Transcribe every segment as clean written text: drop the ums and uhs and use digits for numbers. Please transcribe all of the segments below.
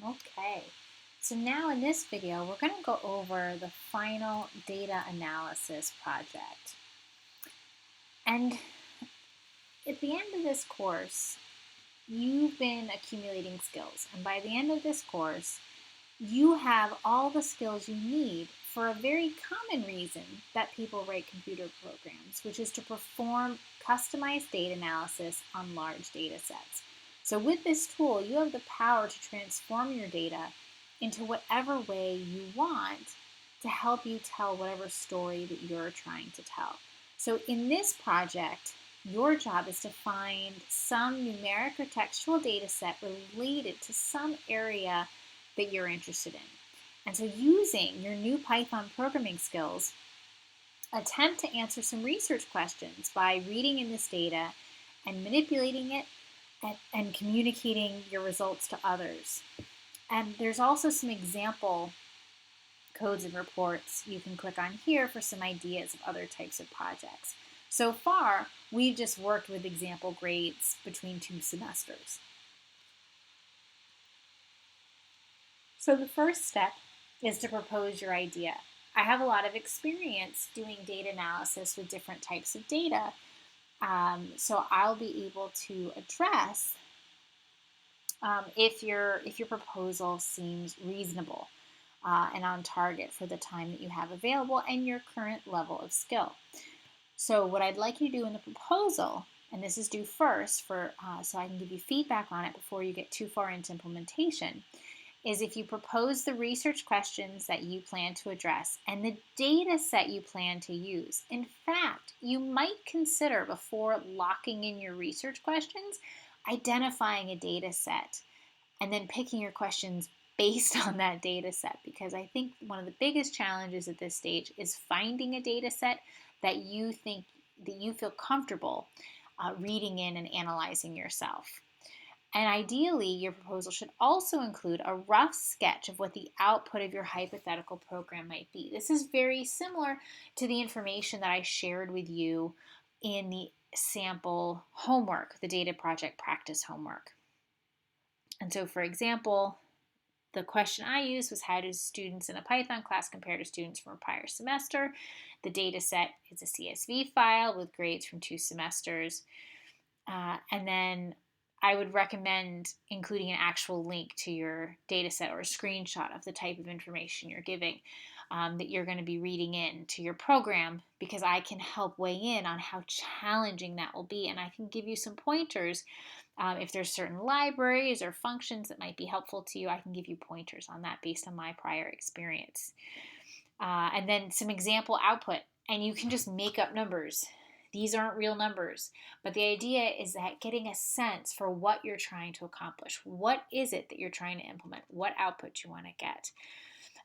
Okay, so now in this video, we're going to go over the final data analysis project. And at the end of this course, you've been accumulating skills. And by the end of this course, you have all the skills you need for a very common reason that people write computer programs, which is to perform customized data analysis on large data sets. So with this tool, you have the power to transform your data into whatever way you want to help you tell whatever story that you're trying to tell. So in this project, your job is to find some numeric or textual data set related to some area that you're interested in. And so using your new Python programming skills, attempt to answer some research questions by reading in this data and manipulating it and communicating your results to others. And there's also some example codes and reports you can click on here for some ideas of other types of projects. So far, we've just worked with example grades between 2 semesters. So the first step is to propose your idea. I have a lot of experience doing data analysis with different types of data, so I'll be able to address if your proposal seems reasonable and on target for the time that you have available and your current level of skill. So what I'd like you to do in the proposal, and this is due first so I can give you feedback on it before you get too far into implementation, is if you propose the research questions that you plan to address and the data set you plan to use. In fact, you might consider, before locking in your research questions, identifying a data set and then picking your questions based on that data set, because I think one of the biggest challenges at this stage is finding a data set that you feel comfortable reading in and analyzing yourself. And ideally, your proposal should also include a rough sketch of what the output of your hypothetical program might be. This is very similar to the information that I shared with you in the sample homework, the data project practice homework. And so, for example, the question I used was, how do students in a Python class compare to students from a prior semester? The data set is a CSV file with grades from 2 semesters. And then I would recommend including an actual link to your data set or a screenshot of the type of information you're giving that you're going to be reading in to your program, because I can help weigh in on how challenging that will be. And I can give you some pointers. If there's certain libraries or functions that might be helpful to you, I can give you pointers on that based on my prior experience. And then some example output. And you can just make up numbers. These aren't real numbers, but the idea is that getting a sense for what you're trying to accomplish. What is it that you're trying to implement? What output you want to get?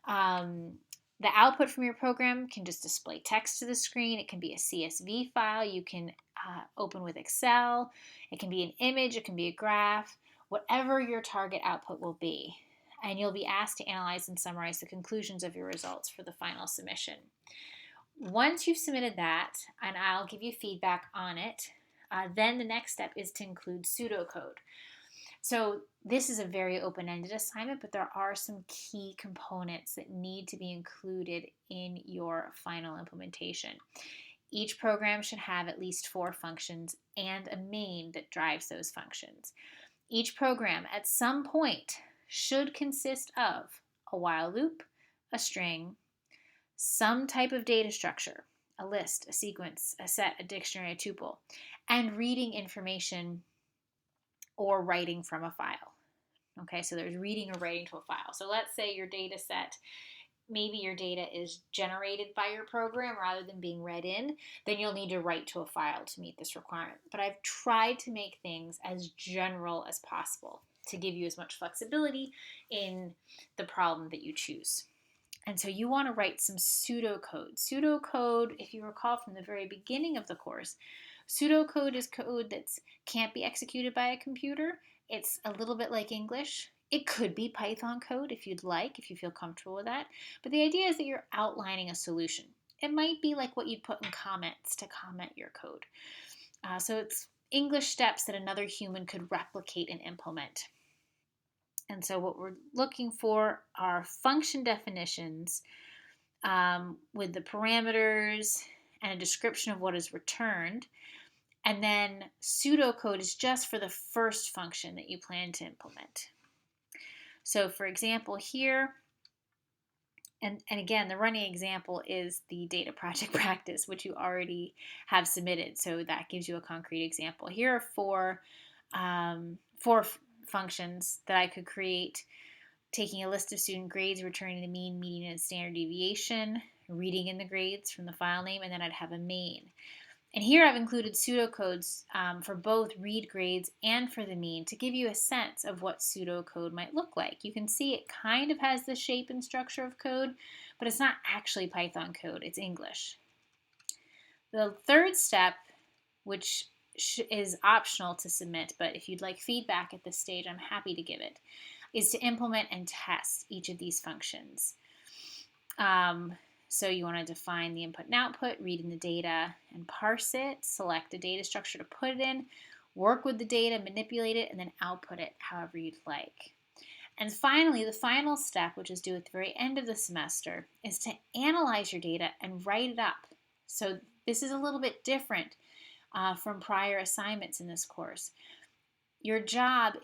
The output from your program can just display text to the screen. It can be a CSV file you can open with Excel. It can be an image. It can be a graph. Whatever your target output will be. And you'll be asked to analyze and summarize the conclusions of your results for the final submission. Once you've submitted that, and I'll give you feedback on it, then the next step is to include pseudocode. So this is a very open-ended assignment, but there are some key components that need to be included in your final implementation. Each program should have at least 4 functions and a main that drives those functions. Each program at some point should consist of a while loop, a string, some type of data structure, a list, a sequence, a set, a dictionary, a tuple, and reading information or writing from a file. Okay, so there's reading or writing to a file. So let's say your data set, maybe your data is generated by your program rather than being read in, then you'll need to write to a file to meet this requirement. But I've tried to make things as general as possible to give you as much flexibility in the problem that you choose. And so you want to write some pseudocode. Pseudocode, if you recall from the very beginning of the course, pseudocode is code that can't be executed by a computer. It's a little bit like English. It could be Python code if you'd like, if you feel comfortable with that. But the idea is that you're outlining a solution. It might be like what you'd put in comments to comment your code. So it's English steps that another human could replicate and implement. And so what we're looking for are function definitions with the parameters and a description of what is returned. And then pseudocode is just for the first function that you plan to implement. So for example here, and again, the running example is the data project practice, which you already have submitted. So that gives you a concrete example. Here are four functions that I could create, taking a list of student grades, returning the mean, median, and standard deviation, reading in the grades from the file name, and then I'd have a main. And here I've included pseudocodes for both read grades and for the mean to give you a sense of what pseudocode might look like. You can see it kind of has the shape and structure of code, but it's not actually Python code, it's English. The third step, which is optional to submit, but if you'd like feedback at this stage, I'm happy to give it, is to implement and test each of these functions. So you want to define the input and output, read in the data and parse it, select a data structure to put it in, work with the data, manipulate it, and then output it however you'd like. And finally, the final step, which is due at the very end of the semester, is to analyze your data and write it up. So this is a little bit different from prior assignments in this course. Your job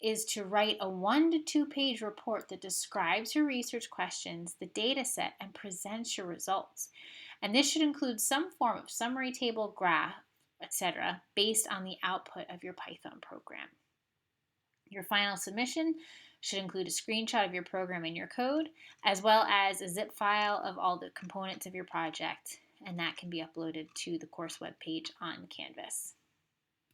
is to write a 1 to 2 page report that describes your research questions, the data set, and presents your results. And this should include some form of summary table, graph, etc., based on the output of your Python program. Your final submission should include a screenshot of your program and your code, as well as a zip file of all the components of your project, and that can be uploaded to the course webpage on Canvas.